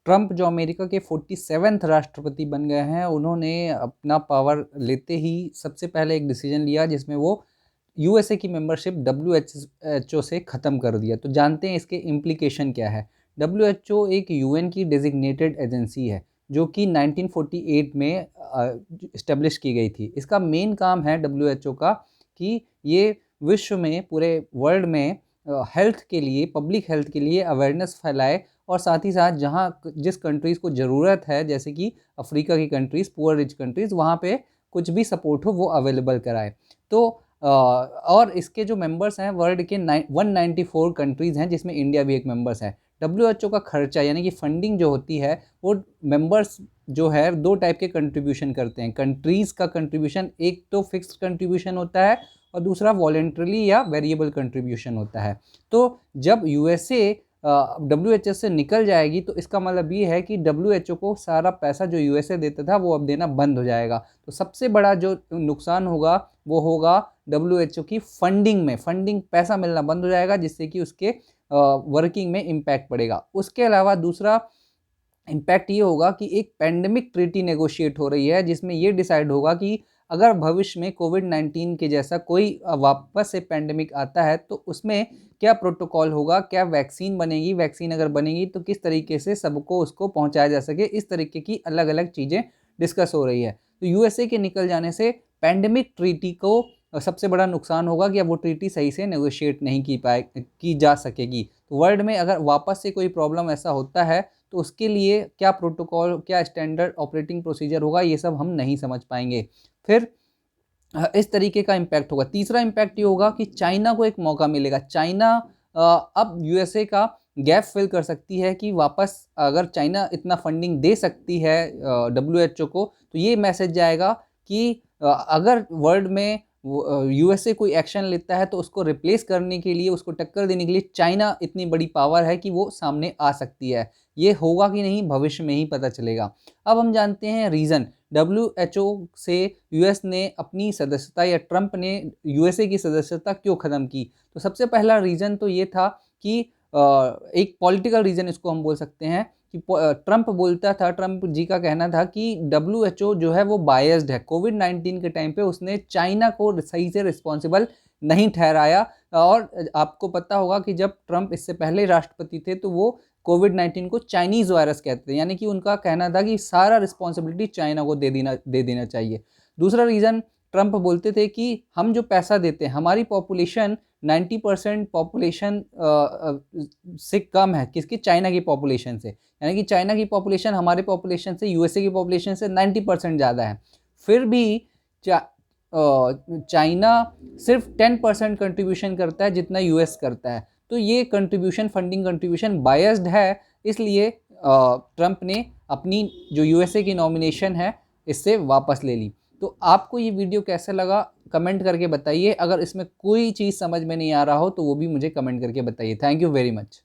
Trump जो America के 47वें राष्ट्रपति बन गए हैं, उन्होंने अपना पावर लेते ही सबसे पहले एक डिसीजन लिया जिसमें वो यूएसए की मेंबरशिप डब्ल्यूएचओ से ख़त्म कर दिया। तो जानते हैं इसके इम्प्लीकेशन क्या है। डब्ल्यूएचओ एक यूएन की डेजिग्नेटेड एजेंसी है जो कि 1948 में इस्टेब्लिश की गई थी। इसका मेन काम है डब्ल्यूएचओ का कि ये विश्व में, पूरे वर्ल्ड में हेल्थ के लिए, पब्लिक हेल्थ के लिए अवेयरनेस फैलाए और साथ ही साथ जहाँ जिस कंट्रीज़ को ज़रूरत है, जैसे कि अफ्रीका की कंट्रीज़, पुअर रिच कंट्रीज़, वहाँ पे कुछ भी सपोर्ट हो वो अवेलेबल कराए। तो और इसके जो मेंबर्स हैं वर्ल्ड के 194 कंट्रीज़ हैं, जिसमें इंडिया भी एक मेंबर्स है। डब्ल्यूएचओ का खर्चा यानी कि फंडिंग जो होती है वो मेंबर्स जो है दो टाइप के कंट्रीब्यूशन करते हैं। कंट्रीज़ का कंट्रीब्यूशन एक तो फिक्स्ड कंट्रीब्यूशन होता है और दूसरा वॉलेंट्रली या वेरिएबल कंट्रीब्यूशन होता है। तो जब यूएसए डब्ल्यूएचओ से निकल जाएगी तो इसका मतलब ये है कि डब्ल्यूएचओ को सारा पैसा जो यूएसए देता था वो अब देना बंद हो जाएगा। तो सबसे बड़ा जो नुकसान होगा वो होगा डब्ल्यूएचओ की फंडिंग में। फंडिंग पैसा मिलना बंद हो जाएगा जिससे कि उसके वर्किंग में इम्पैक्ट पड़ेगा। उसके अलावा दूसरा इम्पैक्ट ये होगा कि एक पैंडेमिक ट्रीटी नेगोशिएट हो रही है जिसमें ये डिसाइड होगा कि अगर भविष्य में कोविड-19 के जैसा कोई वापस से पैंडेमिक आता है तो उसमें क्या प्रोटोकॉल होगा, क्या वैक्सीन बनेगी, वैक्सीन अगर बनेगी तो किस तरीके से सबको उसको पहुंचाया जा सके। इस तरीके की अलग अलग चीज़ें डिस्कस हो रही है। तो यूएसए के निकल जाने से पैंडेमिक ट्रीटी को सबसे बड़ा नुकसान होगा कि अब वो ट्रीटी सही से नेगोशिएट नहीं की जा सकेगी। तो वर्ल्ड में अगर वापस से कोई प्रॉब्लम ऐसा होता है तो उसके लिए क्या प्रोटोकॉल, क्या स्टैंडर्ड ऑपरेटिंग प्रोसीजर होगा, ये सब हम नहीं समझ पाएंगे। फिर इस तरीके का इम्पैक्ट होगा। तीसरा इम्पैक्ट ये होगा कि चाइना को एक मौका मिलेगा। चाइना अब यूएसए का गैप फिल कर सकती है कि वापस अगर चाइना इतना फंडिंग दे सकती है डब्ल्यूएचओ को, तो ये मैसेज जाएगा कि अगर वर्ल्ड में यूएसए कोई एक्शन लेता है तो उसको रिप्लेस करने के लिए, उसको टक्कर देने के लिए चाइना इतनी बड़ी पावर है कि वो सामने आ सकती है। ये होगा कि नहीं भविष्य में ही पता चलेगा। अब हम जानते हैं रीज़न डब्ल्यूएचओ से यूएस ने अपनी सदस्यता, या ट्रंप ने यूएसए की सदस्यता क्यों ख़त्म की। तो सबसे पहला रीज़न तो ये था कि एक पॉलिटिकल रीज़न इसको हम बोल सकते हैं कि ट्रंप बोलता था, ट्रंप जी का कहना था कि डब्ल्यूएचओ जो है वो बायस्ड है। कोविड-19 के टाइम पे उसने चाइना को सही से रिस्पॉन्सिबल नहीं ठहराया। और आपको पता होगा कि जब ट्रंप इससे पहले राष्ट्रपति थे तो वो कोविड-19 को चाइनीज़ वायरस कहते थे, यानी कि उनका कहना था कि सारा रिस्पॉन्सिबिलिटी चाइना को दे देना चाहिए। दूसरा रीज़न ट्रंप बोलते थे कि हम जो पैसा देते हैं, हमारी पॉपुलेशन 90% पॉपुलेशन से कम है किसकी, चाइना की पॉपुलेशन से। यानी कि चाइना की पॉपुलेशन हमारे पॉपुलेशन से, यूएसए की पॉपुलेशन से 90% ज़्यादा है। फिर भी चाइना सिर्फ 10% कंट्रीब्यूशन करता है जितना यूएस करता है। तो ये कंट्रीब्यूशन, फंडिंग कंट्रीब्यूशन बायस्ड है, इसलिए ट्रंप ने अपनी जो यूएसए की नॉमिनेशन है इससे वापस ले ली। तो आपको ये वीडियो कैसा लगा कमेंट करके बताइए। अगर इसमें कोई चीज़ समझ में नहीं आ रहा हो तो वो भी मुझे कमेंट करके बताइए। Thank you very much.